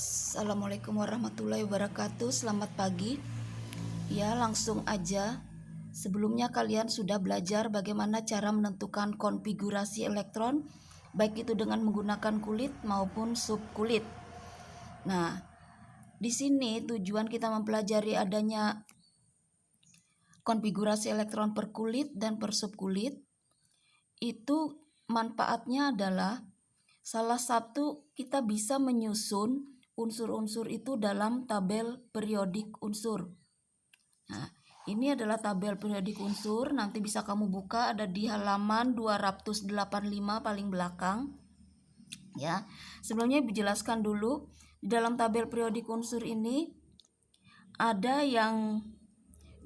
Assalamualaikum warahmatullahi wabarakatuh. Selamat pagi. Ya, langsung aja. Sebelumnya kalian sudah belajar bagaimana cara menentukan konfigurasi elektron, baik itu dengan menggunakan kulit maupun subkulit. Nah, di sini tujuan kita mempelajari adanya konfigurasi elektron per kulit dan per subkulit. Itu manfaatnya adalah salah satu, kita bisa menyusun unsur-unsur itu dalam tabel periodik unsur. Nah, ini adalah tabel periodik unsur, nanti bisa kamu buka, ada di halaman 285 paling belakang. Ya, sebelumnya dijelaskan dulu, di dalam tabel periodik unsur ini ada yang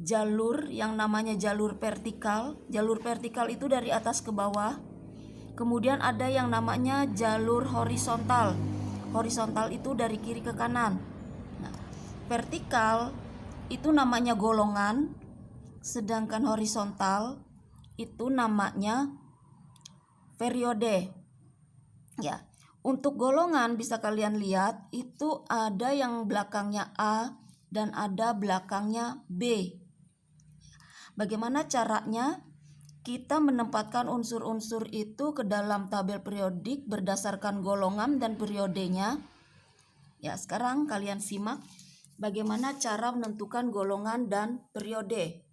jalur yang namanya jalur vertikal. Jalur vertikal itu dari atas ke bawah. Kemudian ada yang namanya jalur horizontal. Horizontal itu dari kiri ke kanan. Nah, vertikal itu namanya golongan, sedangkan horizontal itu namanya periode. Ya, untuk golongan bisa kalian lihat itu ada yang belakangnya A dan ada belakangnya B. Bagaimana caranya? Kita menempatkan unsur-unsur itu ke dalam tabel periodik berdasarkan golongan dan periodenya. Ya, sekarang kalian simak bagaimana cara menentukan golongan dan periode.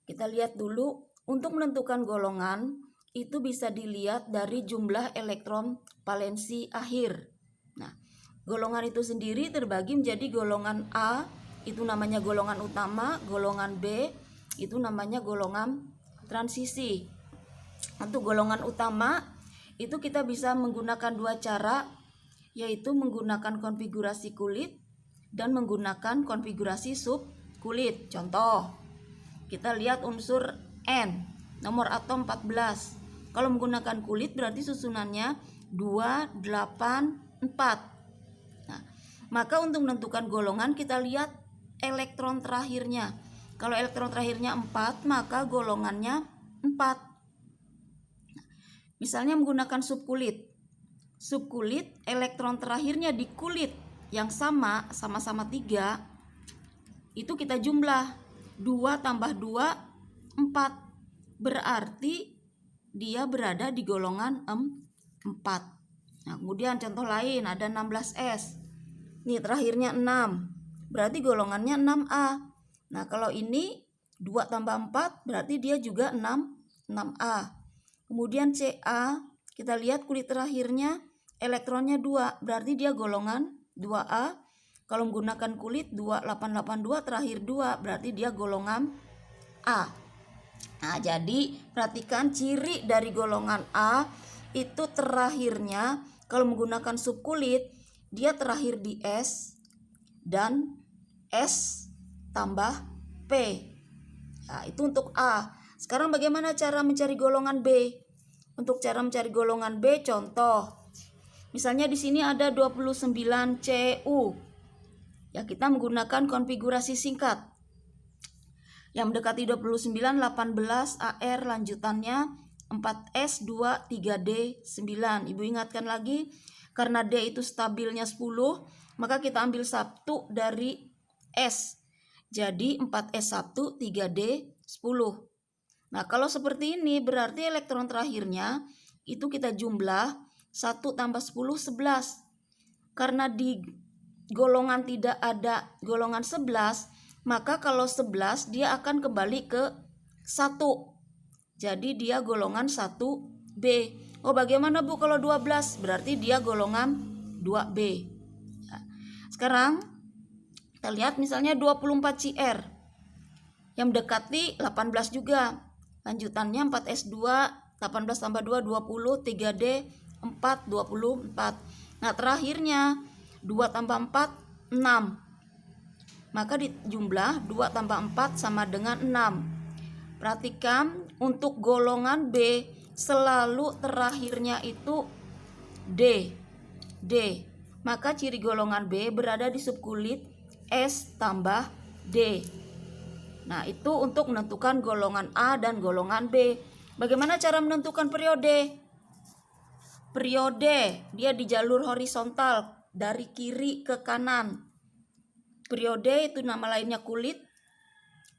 Kita lihat dulu, untuk menentukan golongan itu bisa dilihat dari jumlah elektron valensi akhir. Nah, golongan itu sendiri terbagi menjadi golongan A, itu namanya golongan utama, golongan B itu namanya golongan transisi. Untuk golongan utama itu kita bisa menggunakan dua cara, yaitu menggunakan konfigurasi kulit dan menggunakan konfigurasi subkulit. Contoh, kita lihat unsur N, nomor atom 14. Kalau menggunakan kulit berarti susunannya 2, 8, 4. Nah, maka untuk menentukan golongan kita lihat elektron terakhirnya. Kalau elektron terakhirnya 4, maka golongannya 4. Misalnya menggunakan subkulit. Subkulit, elektron terakhirnya di kulit yang sama-sama 3, itu kita jumlah. 2 tambah 2, 4. Berarti dia berada di golongan 4. Nah, kemudian contoh lain ada 16S. Nih terakhirnya 6. Berarti golongannya 6A. Nah, kalau ini 2 tambah 4 berarti dia juga 6A. Kemudian CA, kita lihat kulit terakhirnya elektronnya 2, berarti dia golongan 2A. Kalau menggunakan kulit 2882 terakhir 2, berarti dia golongan A. Nah, jadi perhatikan ciri dari golongan A itu terakhirnya kalau menggunakan subkulit dia terakhir di S dan S tambah P. Nah, itu untuk A. Sekarang bagaimana cara mencari golongan B? Untuk cara mencari golongan B, contoh. Misalnya di sini ada 29 Cu. Ya, kita menggunakan konfigurasi singkat. Yang mendekati 29, 18 AR, lanjutannya 4S 2 3D 9. Ibu ingatkan lagi, karena D itu stabilnya 10, maka kita ambil 1 dari S. Jadi 4S1 3D 10. Nah, kalau seperti ini berarti elektron terakhirnya itu kita jumlah 1 tambah 10, 11. Karena di golongan tidak ada golongan 11, maka kalau 11 dia akan kembali ke 1. Jadi dia golongan 1B. Oh, bagaimana Bu kalau 12? Berarti dia golongan 2B. Nah, sekarang kita lihat misalnya 24 CR. Yang mendekati 18 juga. Lanjutannya 4S2, 18 tambah 2, 20, 3D, 4, 24. Nah, terakhirnya 2 tambah 4, 6. Maka dijumlah 2 tambah 4 sama dengan 6. Perhatikan untuk golongan B selalu terakhirnya itu D. D. Maka ciri golongan B berada di subkulit S tambah D. Nah, itu untuk menentukan golongan A dan golongan B. Bagaimana cara menentukan periode? Periode dia di jalur horizontal. dari kiri ke kanan. Periode itu nama lainnya kulit.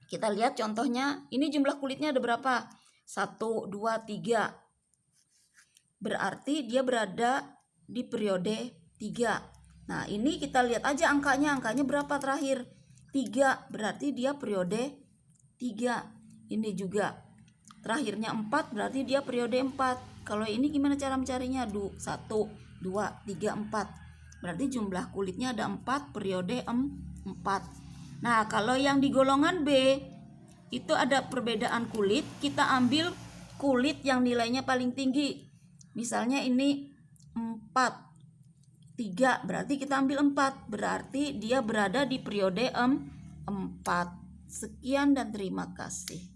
Kita lihat contohnya, ini jumlah kulitnya ada berapa? 1, 2, 3. Berarti dia berada di periode 3. Nah, ini kita lihat aja angkanya berapa terakhir? 3, berarti dia periode 3. Ini juga terakhirnya 4, berarti dia periode 4. Kalau ini gimana cara mencarinya? 1, 2, 3, 4. Berarti jumlah kulitnya ada 4, periode 4. Nah, kalau yang di golongan B itu ada perbedaan kulit, kita ambil kulit yang nilainya paling tinggi. Misalnya ini 4, 3, berarti kita ambil 4. Berarti dia berada di periode 4. Sekian dan terima kasih.